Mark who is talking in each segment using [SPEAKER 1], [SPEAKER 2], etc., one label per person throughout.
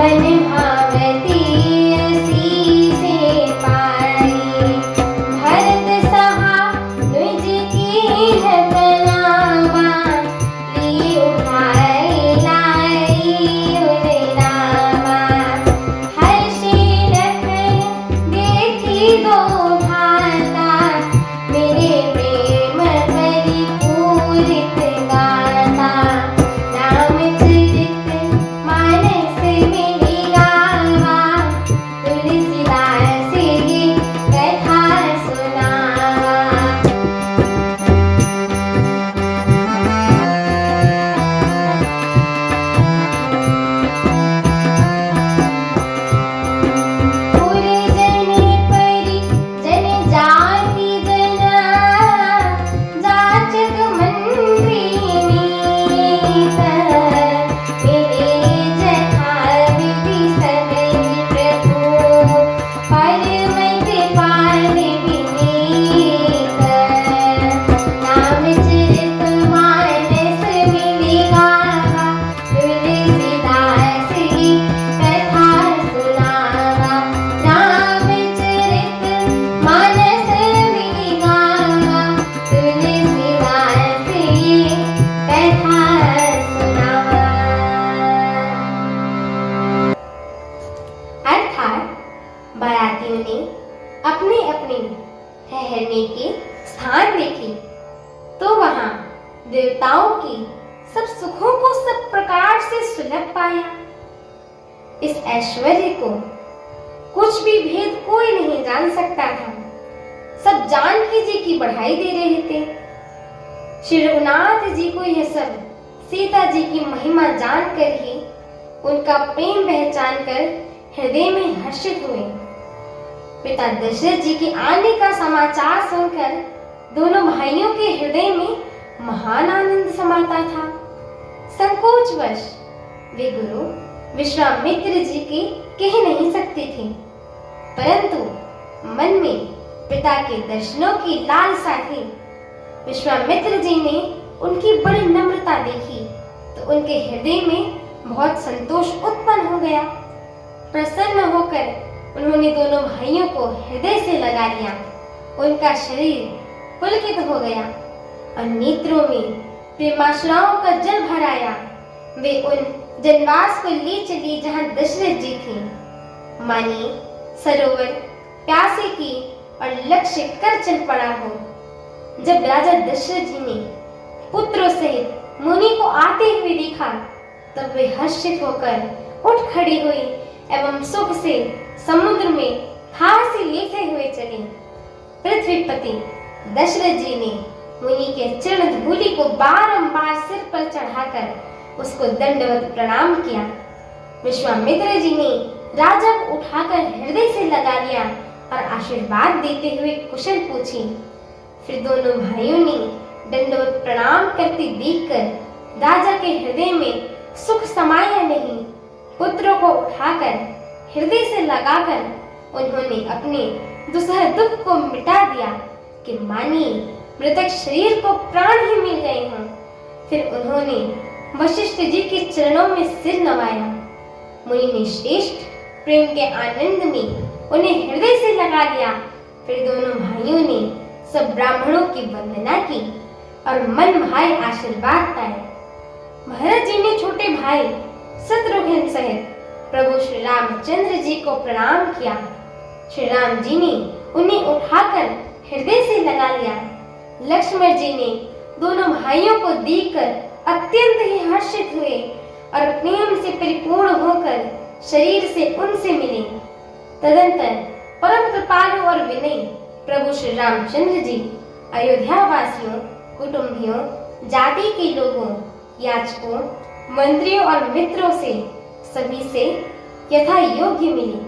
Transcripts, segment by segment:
[SPEAKER 1] मन भावती असी से पाई। भरत सहा निज कीन्ह प्रणामा, ली उठाई लाई उर नामा। हर्षि लखन देखी दो भाता, मेरे प्रेम परिपूरित गाता। रामचरित मानस मेरी गावा, तुलसीदास की कथा सुनावा। पुरजन परिजन जाति जना, जाचक मंत्री नीत। मेरे जथा विधि सनहि प्रभु, परम कृपाल विनीत। रामचरित मानस मिलि गावा, तुलसीदास की कथा सुनावा। रामचरित मानस मिलि गावा, तुलसीदास की कथा सुनावा। अर्थात बारातियों ने अपने अपने ठहरने के स्थान देखे तो वहां देवताओं के सब सुखों को सब प्रकार से सुलभ पाया। इस ऐश्वर्य को कुछ भी भेद कोई नहीं जान सकता था। सब जानकी जी की बढ़ाई दे रहे थे। श्री रघुनाथ जी को यह सब सीता जी की महिमा जानकर ही, उनका प्रेम पहचान कर हृदय में हर्षित हुए। पिता दशरथ जी के आने का समाचार सुनकर दोनों भाइयों के हृदय में महान आनंद समाता था। संकोचवश वे गुरु विश्वामित्र जी के कह नहीं सकते थे, परंतु मन में पिता के दर्शनों की लालसा थी। विश्वामित्र जी ने उनकी बड़ी नम्रता देखी तो उनके हृदय में बहुत संतोष उत्पन्न हो गया। प्रसन्न होकर उन्होंने दोनों भाइयों को हृदय से लगा लिया। उनका शरीर पुलकित हो गया और नेत्रों में प्रेमाश्राओं का जल भर आया। वे उन जनवास को ले चली जहां दशरथ जी थे। मानिए सरोवर प्यासे की और लक्ष्य कर चल पड़ा हो। जब राजा दशरथ जी ने पुत्रों सहित मुनि को आते हुए देखा तब वे हर्षित होकर उठ खड़ी हुई एवं सुख से समुद्र में फांसी लेते हुए चली। पृथ्वीपति दशरथ जी ने मुनि के चरण धूलि को बारंबार सिर पर चढ़ाकर उसको दंडवत प्रणाम किया। विश्वामित्र जी ने राजा को उठाकर हृदय से लगा लिया और आशीर्वाद देते हुए कुशल पूछी। फिर दोनों भाइयों ने दंडवत प्रणाम करते देखकर राजा के हृदय में सुख समाया नहीं। पुत्रों को उठाकर हृदय से लगाकर उन्होंने अपने दुसह दुख को मिटा दिया कि मानिए मृतक शरीर को प्राण ही मिल गए हों। फिर उन्होंने वशिष्ठ जी के चरणों में सिर नवाया। मुनि ने श्रेष्ठ प्रेम के आनंद में उन्हें हृदय से लगा लिया। फिर दोनों भाइयों ने सब ब्राह्मणों की वंदना की और मन भाई आशीर्वाद पाए। भरत जी ने छोटे भाई शत्रुघ्न सहित प्रभु श्री रामचंद्र जी को प्रणाम किया। श्री राम जी ने उन्हें उठाकर हृदय से लगा लिया। लक्ष्मण जी ने दोनों भाइयों को देखकर अत्यंत ही हर्षित हुए और प्रेम से परिपूर्ण होकर शरीर से उनसे मिले। तदंतर परम कृपालु और विनयी प्रभु श्री रामचंद्र जी अयोध्या वासियों, कुटुंबियों, जाति के लोगों, याचकों, मंत्रियों और मित्रों से सभी से यथा योग्य मिली।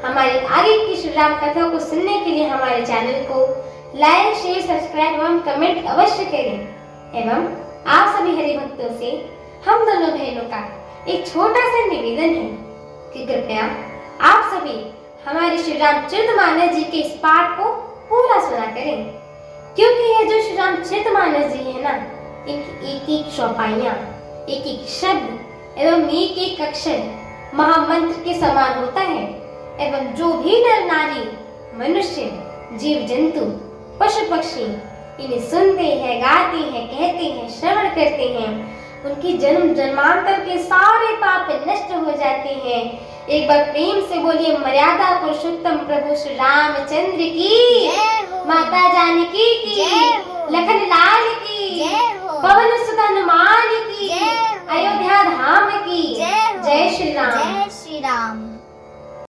[SPEAKER 1] हमारी आगे की श्री राम कथा को सुनने के लिए हमारे चैनल को लाइक, शेयर, सब्सक्राइब एवं कमेंट अवश्य करें। एवं आप सभी हरि भक्तों से हम दोनों बहनों का एक छोटा सा निवेदन है कि कृपया आप सभी हमारे श्री रामचरितमानस जी के इस पाठ को पूरा सुना करें, क्योंकि यह जो श्री रामचरितमानस जी है ना, एक एक चौपाइयाँ, एक एक शब्द एवं एक एक अक्षर महामंत्र के समान होता है एवं जो भी नर नारी, मनुष्य, जीव जंतु, पशु पक्षी इन्हें सुनते हैं, गाते हैं, कहते हैं, श्रवण करते हैं, उनकी जन्म जन्मांतर के सारे पाप नष्ट हो जाते हैं। एक बार प्रेम से बोलिए मर्यादा पुरुषोत्तम प्रभु श्री रामचंद्र की, माता जानकी की, लखन लाल की, पवन सुत हनुमान की, अयोध्या धाम की, जय श्री राम।
[SPEAKER 2] जय श्री राम।